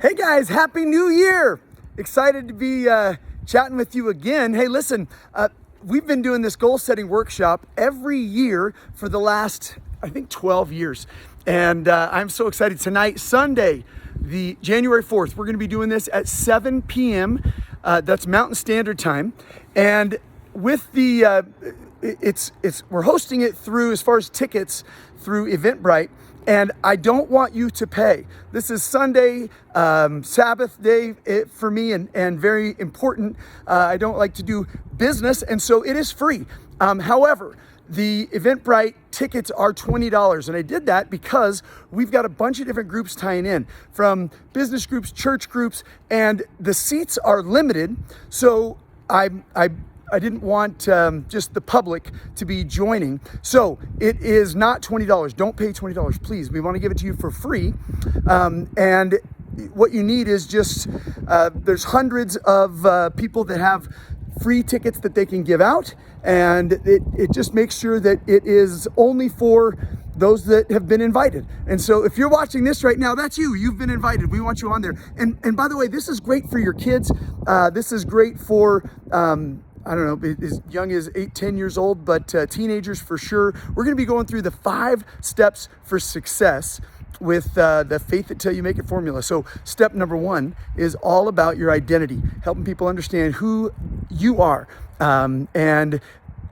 Hey guys, Happy New Year! Excited to be chatting with you again. Hey, listen, we've been doing this goal setting workshop every year for the last, I think, 12 years. And I'm so excited. Tonight, Sunday, the January 4th, we're going to be doing this at 7 p.m. That's Mountain Standard Time. And with the, we're hosting it through, as far as tickets, through Eventbrite. And I don't want you to pay. This is Sunday, Sabbath day for me, and very important. I don't like to do business, and so it is free. However, the Eventbrite tickets are $20, and I did that because we've got a bunch of different groups tying in, from business groups, church groups, and the seats are limited. So I didn't want just the public to be joining. So it is not $20. Don't pay $20, please. We want to give it to you for free. And what you need is just, there's hundreds of people that have free tickets that they can give out. And it just makes sure that it is only for those that have been invited. And so if you're watching this right now, that's you. You've been invited. We want you on there. And by the way, this is great for your kids. This is great for, I don't know, as young as 8-10 years old, but teenagers for sure. We're going to be going through the 5 steps for success with the Faith That Till You Make It formula. So step number 1 is all about your identity, helping people understand who you are. And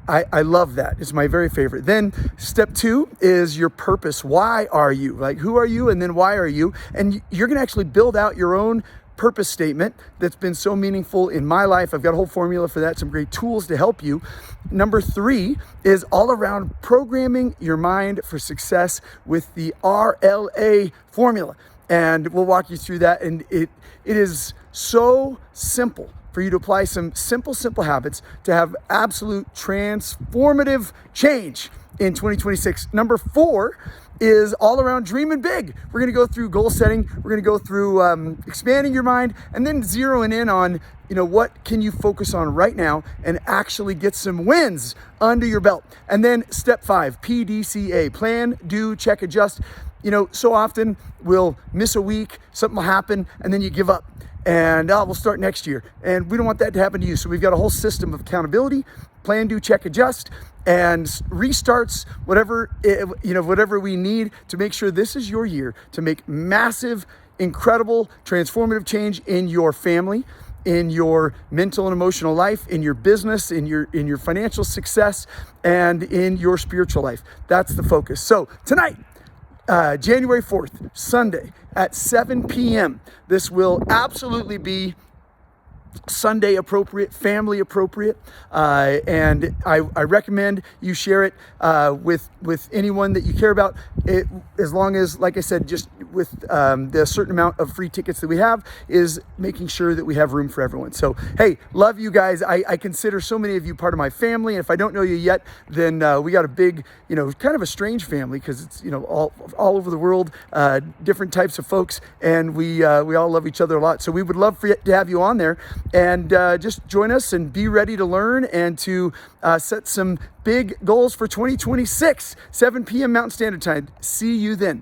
I love that. It's my very favorite. Then step 2 is your purpose. Why are you? Like, who are you? And then why are you? And you're going to actually build out your own purpose statement that's been so meaningful in my life. I've got a whole formula for that, some great tools to help you. Number 3 is all around programming your mind for success with the RLA formula. And we'll walk you through that. And it is so simple for you to apply some simple habits to have absolute transformative change in 2026. Number 4 is all around dreaming big. We're going to go through goal setting. We're going to go through expanding your mind, and then zeroing in on, what can you focus on right now and actually get some wins under your belt. And then step 5, PDCA, plan, do, check, adjust. So often we'll miss a week, something will happen, and then you give up. And we'll start next year. And we don't want that to happen to you. So we've got a whole system of accountability, plan, do, check, adjust, and restarts, whatever we need to make sure this is your year to make massive, incredible, transformative change in your family, in your mental and emotional life, in your business, in your financial success, and in your spiritual life. That's the focus. So tonight, January 4th, Sunday at 7 p.m. This will absolutely be Sunday appropriate, family appropriate, and I recommend you share it with anyone that you care about. As long as, like I said, just with the certain amount of free tickets that we have, is making sure that we have room for everyone. So hey, love you guys. I consider so many of you part of my family, and if I don't know you yet, then we got a big, kind of a strange family, because it's all over the world, different types of folks, and we all love each other a lot. So we would love to have you on there. And just join us and be ready to learn and to set some big goals for 2026, 7 p.m. Mountain Standard Time. See you then.